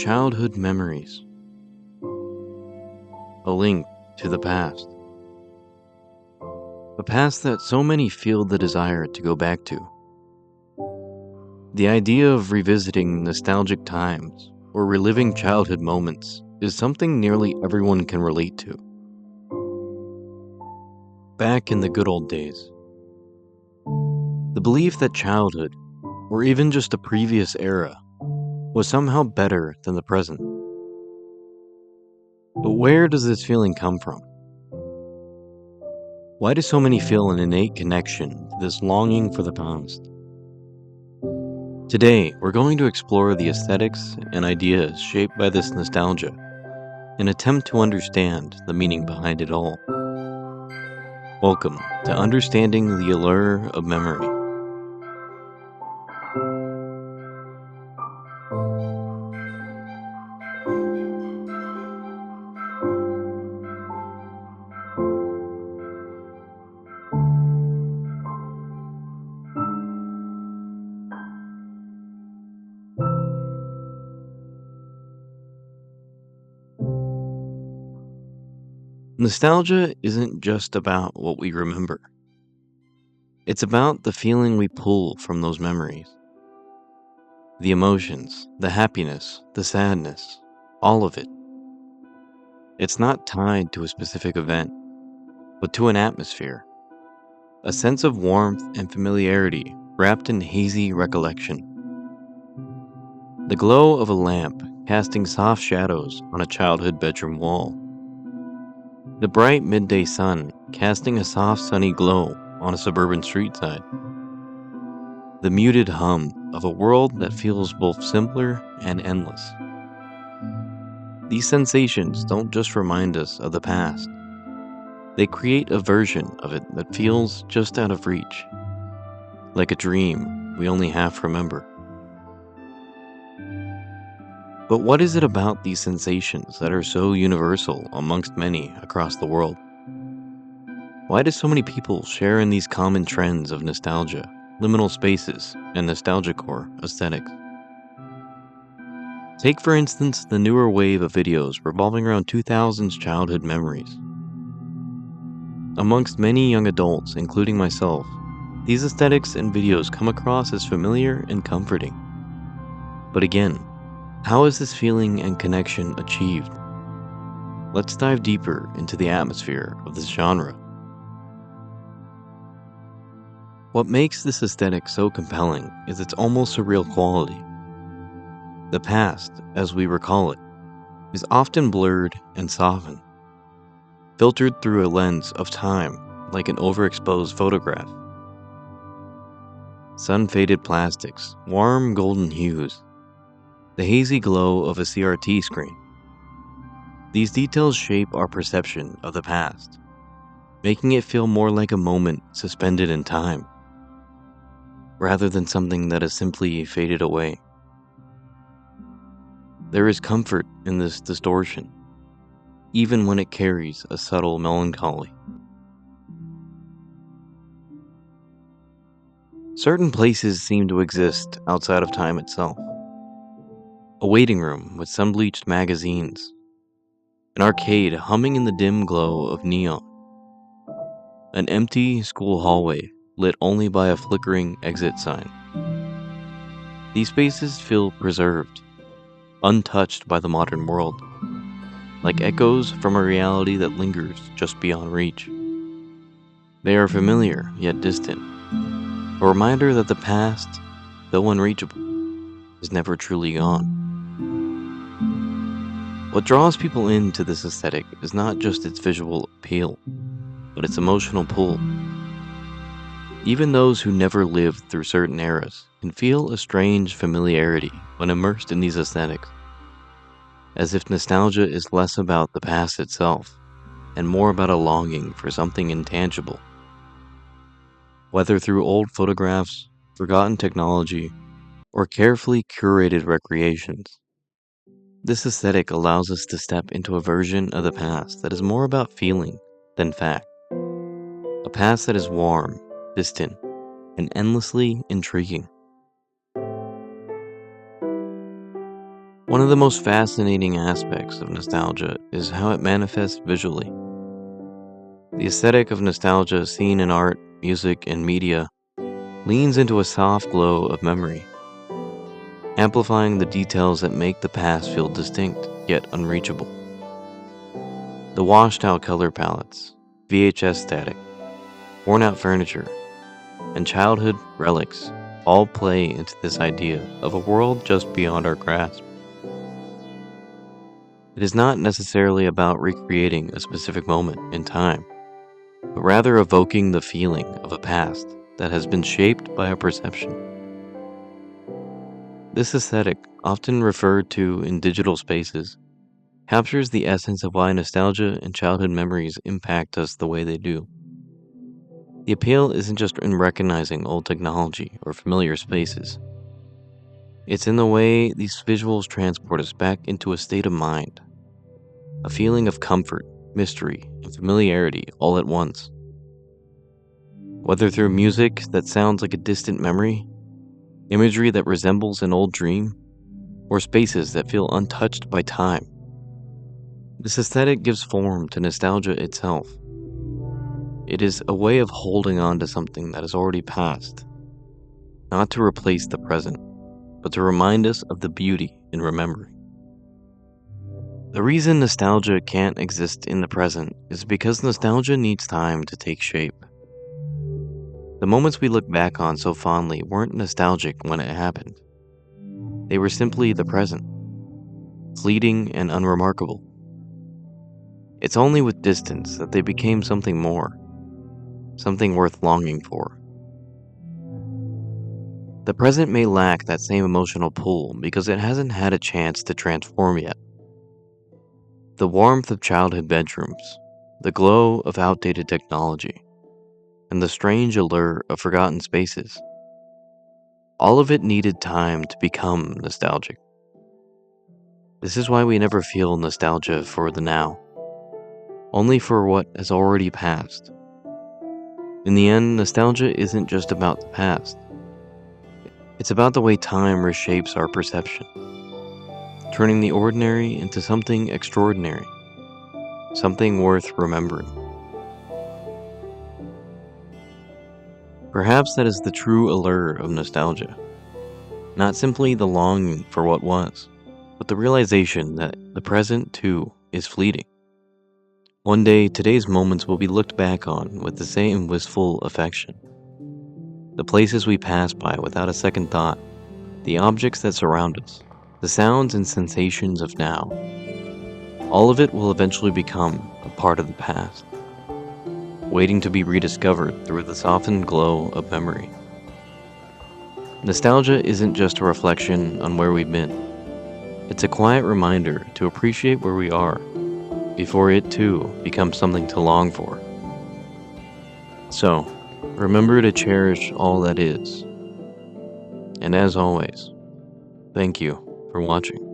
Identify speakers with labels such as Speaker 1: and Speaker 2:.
Speaker 1: Childhood memories, a link to the past. A past that so many feel the desire to go back to. The idea of revisiting nostalgic times or reliving childhood moments is something nearly everyone can relate to. Back in the good old days, the belief that childhood, or even just a previous era, was somehow better than the present. But where does this feeling come from? Why do so many feel an innate connection to this longing for the past? Today, we're going to explore the aesthetics and ideas shaped by this nostalgia and attempt to understand the meaning behind it all. Welcome to Understanding the Allure of Memory. Nostalgia isn't just about what we remember. It's about the feeling we pull from those memories. The emotions, the happiness, the sadness, all of it. It's not tied to a specific event, but to an atmosphere, a sense of warmth and familiarity wrapped in hazy recollection. The glow of a lamp casting soft shadows on a childhood bedroom wall. The bright midday sun casting a soft sunny glow on a suburban street side. The muted hum of a world that feels both simpler and endless. These sensations don't just remind us of the past. They create a version of it that feels just out of reach, like a dream we only half remember. But what is it about these sensations that are so universal amongst many across the world? Why do so many people share in these common trends of nostalgia, liminal spaces, and nostalgia-core aesthetics? Take, for instance, the newer wave of videos revolving around 2000s childhood memories. Amongst many young adults, including myself, these aesthetics and videos come across as familiar and comforting. But again, how is this feeling and connection achieved? Let's dive deeper into the atmosphere of this genre. What makes this aesthetic so compelling is its almost surreal quality. The past, as we recall it, is often blurred and softened, filtered through a lens of time like an overexposed photograph. Sun-faded plastics, warm golden hues, the hazy glow of a CRT screen. These details shape our perception of the past, making it feel more like a moment suspended in time, rather than something that has simply faded away. There is comfort in this distortion, even when it carries a subtle melancholy. Certain places seem to exist outside of time itself. A waiting room with sun-bleached magazines, an arcade humming in the dim glow of neon, an empty school hallway lit only by a flickering exit sign. These spaces feel preserved, untouched by the modern world, like echoes from a reality that lingers just beyond reach. They are familiar yet distant, a reminder that the past, though unreachable, is never truly gone. What draws people into this aesthetic is not just its visual appeal, but its emotional pull. Even those who never lived through certain eras can feel a strange familiarity when immersed in these aesthetics, as if nostalgia is less about the past itself and more about a longing for something intangible. Whether through old photographs, forgotten technology, or carefully curated recreations, this aesthetic allows us to step into a version of the past that is more about feeling than fact. A past that is warm, distant, and endlessly intriguing. One of the most fascinating aspects of nostalgia is how it manifests visually. The aesthetic of nostalgia seen in art, music, and media leans into a soft glow of memory, amplifying the details that make the past feel distinct yet unreachable. The washed out color palettes, VHS static, worn out furniture, and childhood relics all play into this idea of a world just beyond our grasp. It is not necessarily about recreating a specific moment in time, but rather evoking the feeling of a past that has been shaped by our perception. This aesthetic, often referred to in digital spaces, captures the essence of why nostalgia and childhood memories impact us the way they do. The appeal isn't just in recognizing old technology or familiar spaces. It's in the way these visuals transport us back into a state of mind, a feeling of comfort, mystery, and familiarity all at once. Whether through music that sounds like a distant memory, imagery that resembles an old dream, or spaces that feel untouched by time, this aesthetic gives form to nostalgia itself. It is a way of holding on to something that has already passed, not to replace the present, but to remind us of the beauty in remembering. The reason nostalgia can't exist in the present is because nostalgia needs time to take shape. The moments we look back on so fondly weren't nostalgic when it happened. They were simply the present, fleeting and unremarkable. It's only with distance that they became something more, something worth longing for. The present may lack that same emotional pull because it hasn't had a chance to transform yet. The warmth of childhood bedrooms, the glow of outdated technology, and the strange allure of forgotten spaces. All of it needed time to become nostalgic. This is why we never feel nostalgia for the now, only for what has already passed. In the end, nostalgia isn't just about the past. It's about the way time reshapes our perception, turning the ordinary into something extraordinary, something worth remembering. Perhaps that is the true allure of nostalgia, not simply the longing for what was, but the realization that the present, too, is fleeting. One day, today's moments will be looked back on with the same wistful affection. The places we pass by without a second thought, the objects that surround us, the sounds and sensations of now, all of it will eventually become a part of the past, waiting to be rediscovered through the softened glow of memory. Nostalgia isn't just a reflection on where we've been. It's a quiet reminder to appreciate where we are before it too becomes something to long for. So, remember to cherish all that is. And as always, thank you for watching.